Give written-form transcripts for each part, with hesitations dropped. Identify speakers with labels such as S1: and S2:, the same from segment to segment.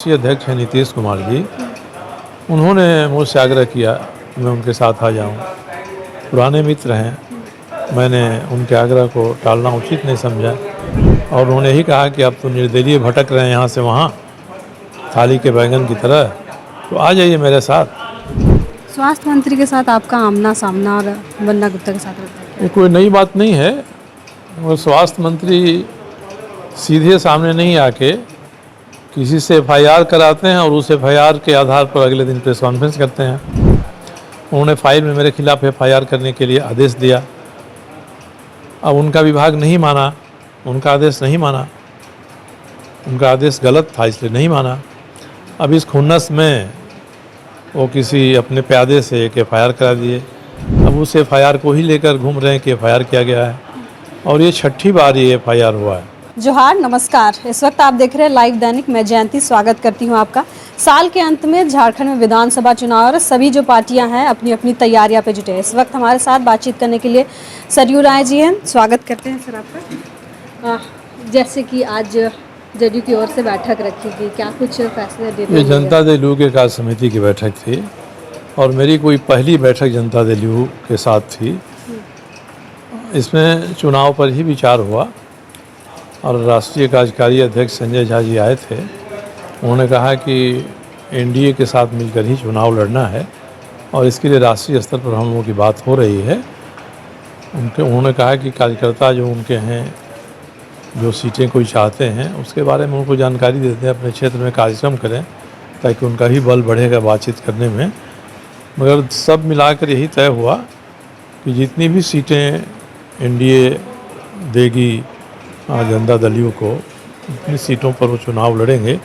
S1: राष्ट्रीय अध्यक्ष हैं नीतीश कुमार जी। उन्होंने मुझसे आग्रह किया कि मैं उनके साथ आ जाऊं। पुराने मित्र हैं, मैंने उनके आग्रह को टालना उचित नहीं समझा और उन्होंने ही कहा कि आप तो निर्दलीय भटक रहे हैं यहाँ से वहाँ थाली के बैंगन की तरह, तो आ जाइए मेरे साथ।
S2: स्वास्थ्य मंत्री के साथ आपका आमना सामना और वंदना गुप्ता के साथ रहता है।
S1: ये कोई नई बात नहीं है। वो स्वास्थ्य मंत्री सीधे सामने नहीं आके किसी से एफआईआर कराते हैं और उस एफआईआर के आधार पर अगले दिन प्रेस कॉन्फ्रेंस करते हैं। उन्होंने फाइल में मेरे खिलाफ एफआईआर करने के लिए आदेश दिया। अब उनका विभाग नहीं माना, उनका आदेश नहीं माना, उनका आदेश गलत था इसलिए नहीं माना। अब इस खुन्नस में वो किसी अपने प्यादे से एक एफआईआर करा दिए। अब उस एफआईआर को ही लेकर घूम रहे हैं कि एफआईआर किया गया है और ये छठी बार ये एफआईआर हुआ है।
S2: जोहार, नमस्कार। इस वक्त आप देख रहे हैं लाइव दैनिक। मैं जयंती स्वागत करती हूं आपका। साल के अंत में झारखंड में विधानसभा चुनाव और सभी जो पार्टियां हैं अपनी अपनी तैयारियां पे जुटे हैं। इस वक्त हमारे साथ बातचीत करने के लिए सरयू राय जी हैं। स्वागत करते हैं सर आपका। जैसे कि आज जदयू की ओर से बैठक रखी गई, क्या कुछ फैसले देते
S1: ये जनता दल यू के कार्य समिति की बैठक थी और मेरी कोई पहली बैठक जनता दल यू के साथ थी। इसमें चुनाव पर ही विचार हुआ और राष्ट्रीय कार्यकारी अध्यक्ष संजय झा जी आए थे। उन्होंने कहा कि एनडीए के साथ मिलकर ही चुनाव लड़ना है और इसके लिए राष्ट्रीय स्तर पर हम लोगों की बात हो रही है। उन्होंने कहा कि कार्यकर्ता जो उनके हैं, जो सीटें कोई चाहते हैं, उसके बारे में उनको जानकारी देते हैं, अपने क्षेत्र में कार्यक्रम करें ताकि उनका ही बल बढ़ेगा बातचीत करने में। मगर सब मिलाकर यही तय हुआ कि जितनी भी सीटें एनडीए देगी जनता दल यू को, उतनी सीटों पर वो चुनाव लड़ेंगे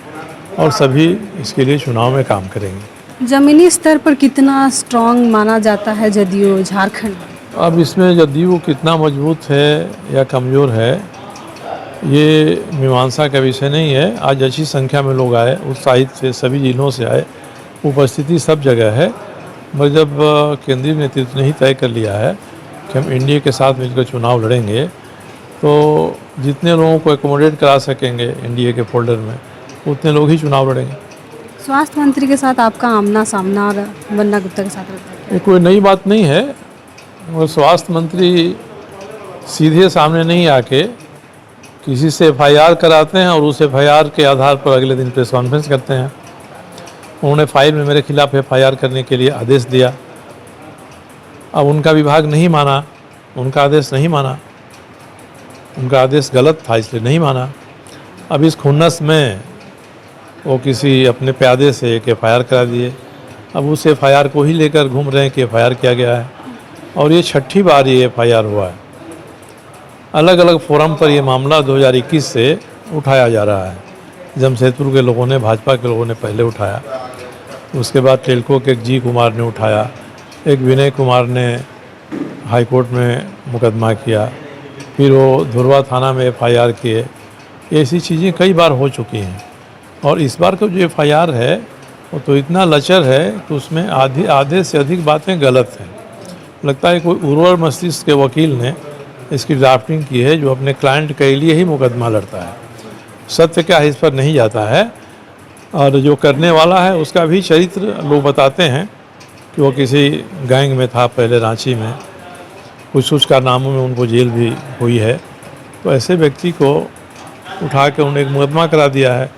S1: और सभी इसके लिए चुनाव में काम करेंगे।
S2: जमीनी स्तर पर कितना स्ट्रांग माना जाता है जदयू झारखंड? अब
S1: इसमें जदयू कितना मजबूत है या कमज़ोर है ये मीमांसा का विषय नहीं है। आज अच्छी संख्या में लोग आए, उत्साहित से सभी जिलों से आए, उपस्थिति सब जगह है। मगर जब केंद्रीय नेतृत्व ने ही तय कर लिया है कि हम एनडीए के साथ मिलकर चुनाव लड़ेंगे, तो जितने लोगों को एकोमोडेट करा सकेंगे एनडीए के फोल्डर में, उतने लोग ही चुनाव लड़ेंगे।
S2: स्वास्थ्य मंत्री के साथ आपका आमना सामना और वंदना गुप्ता के साथ रहता है।
S1: ये कोई नई बात नहीं है। वो स्वास्थ्य मंत्री सीधे सामने नहीं आके किसी से एफआईआर कराते हैं और उस एफआईआर के आधार पर अगले दिन प्रेस कॉन्फ्रेंस करते हैं। उन्होंने फाइल में मेरे खिलाफ एफआईआर करने के लिए आदेश दिया। अब उनका विभाग नहीं माना, उनका आदेश नहीं माना, उनका आदेश गलत था इसलिए नहीं माना। अब इस खुन्नस में वो किसी अपने प्यादे से एक एफआईआर करा दिए। अब उस एफआईआर को ही लेकर घूम रहे हैं कि एफआईआर किया गया है और ये छठी बार ये एफआईआर हुआ है। अलग अलग फोरम पर ये मामला 2021 से उठाया जा रहा है। जमशेदपुर के लोगों ने, भाजपा के लोगों ने पहले उठाया, उसके बाद टेल्को के एक जी कुमार ने उठाया, एक विनय कुमार ने हाईकोर्ट में मुकदमा किया, फिर वो धुरवा थाना में एफआईआर किए। ऐसी चीज़ें कई बार हो चुकी हैं और इस बार का जो एफआईआर है वो तो इतना लचर है कि उसमें आधे से अधिक बातें गलत हैं। लगता है कोई उर्वर मस्तिष्क के वकील ने इसकी ड्राफ्टिंग की है जो अपने क्लाइंट के लिए ही मुकदमा लड़ता है। सत्य क्या है इस पर नहीं जाता है और जो करने वाला है उसका भी चरित्र लोग बताते हैं कि वो किसी गैंग में था पहले रांची में, कुछ कारनामों में उनको जेल भी हुई है। तो ऐसे व्यक्ति को उठा के उन्हें एक मुकदमा करा दिया है।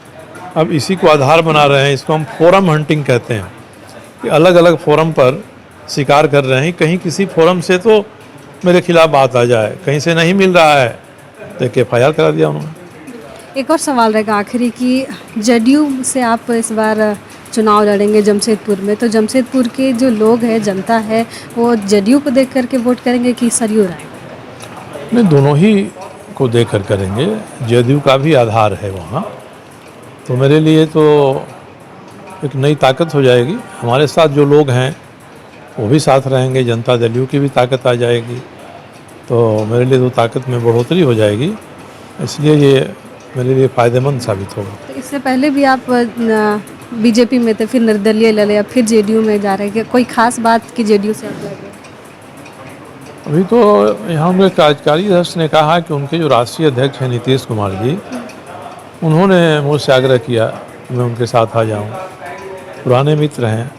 S1: अब इसी को आधार बना रहे हैं। इसको हम फोरम हंटिंग कहते हैं कि अलग अलग फोरम पर शिकार कर रहे हैं। कहीं किसी फोरम से तो मेरे खिलाफ बात आ जाए, कहीं से नहीं मिल रहा है तो एक एफआईआर करा दिया उन्होंने।
S2: एक और सवाल रहेगा आखिरी कि जदयू से आप इस बार चुनाव लड़ेंगे जमशेदपुर में, तो जमशेदपुर के जो लोग हैं, जनता है, वो जदयू को देख करके वोट करेंगे कि सरयू राय?
S1: नहीं, दोनों ही को देख कर करेंगे। जदयू का भी आधार है वहाँ, तो मेरे लिए तो एक नई ताकत हो जाएगी। हमारे साथ जो लोग हैं वो भी साथ रहेंगे, जनता दल यू की भी ताकत आ जाएगी, तो मेरे लिए तो ताकत में बढ़ोतरी हो जाएगी। इसलिए ये मेरे लिए फ़ायदेमंद साबित होगा।
S2: तो इससे पहले भी आप बीजेपी में थे, फिर निर्दलीय लड़े, अब फिर जेडीयू में जा रहे हैं। कोई खास बात कि जेडीयू से आप लड़े?
S1: अभी तो यहाँ उनके कार्यकारी अध्यक्ष ने कहा कि उनके जो राष्ट्रीय अध्यक्ष हैं नीतीश कुमार जी, उन्होंने मुझसे आग्रह किया मैं उनके साथ आ जाऊं। पुराने मित्र हैं,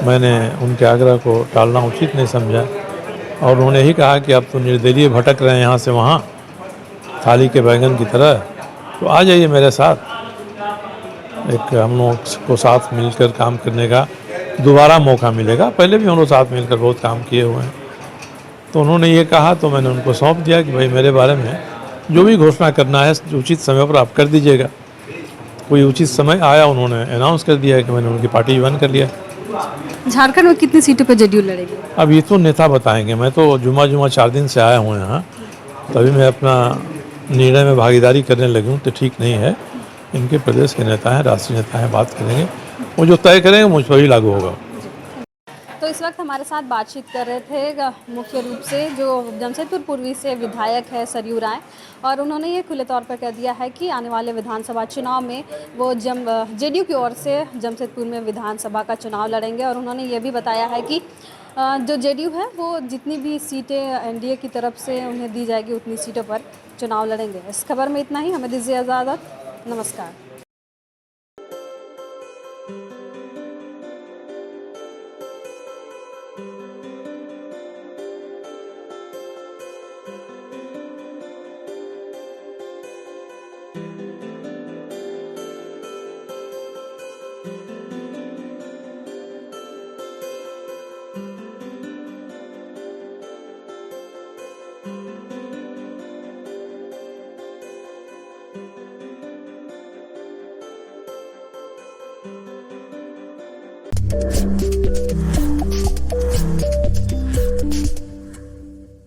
S1: मैंने उनके आग्रह को टालना उचित नहीं समझा और उन्होंने यही कहा कि अब तो निर्दलीय भटक रहे हैं यहाँ से वहाँ थाली के बैंगन की तरह, तो आ जाइए मेरे साथ, एक हम लोग को साथ मिलकर काम करने का दोबारा मौका मिलेगा। पहले भी हम लोग साथ मिलकर बहुत काम किए हुए हैं। तो उन्होंने ये कहा तो मैंने उनको सौंप दिया कि भाई मेरे बारे में जो भी घोषणा करना है उचित समय पर आप कर दीजिएगा। कोई उचित समय आया, उन्होंने अनाउंस कर दिया कि मैंने उनकी पार्टी ज्वाइन कर लिया।
S2: झारखंड में कितनी सीटों पे जदयू लड़ेगी?
S1: अब ये तो नेता बताएंगे, मैं तो जुमा 4 दिन से आया हूँ यहाँ, तभी मैं अपना निर्णय में भागीदारी करने लगी हूँ, तो ठीक नहीं है। इनके प्रदेश के नेता हैं, राष्ट्रीय नेता हैं, बात करेंगे, वो जो तय करेंगे मुझ पर ही लागू होगा।
S2: तो इस वक्त हमारे साथ बातचीत कर रहे थे मुख्य रूप से जो जमशेदपुर पूर्वी से विधायक है सरयू राय, और उन्होंने ये खुले तौर पर कह दिया है कि आने वाले विधानसभा चुनाव में वो जेडीयू की ओर से जमशेदपुर में विधानसभा का चुनाव लड़ेंगे। और उन्होंने ये भी बताया है कि जो जेडीयू है वो जितनी भी सीटें एनडीए की तरफ से उन्हें दी जाएगी उतनी सीटों पर चुनाव लड़ेंगे। इस खबर में इतना ही, हमें दीजिए इजाज़त, नमस्कार।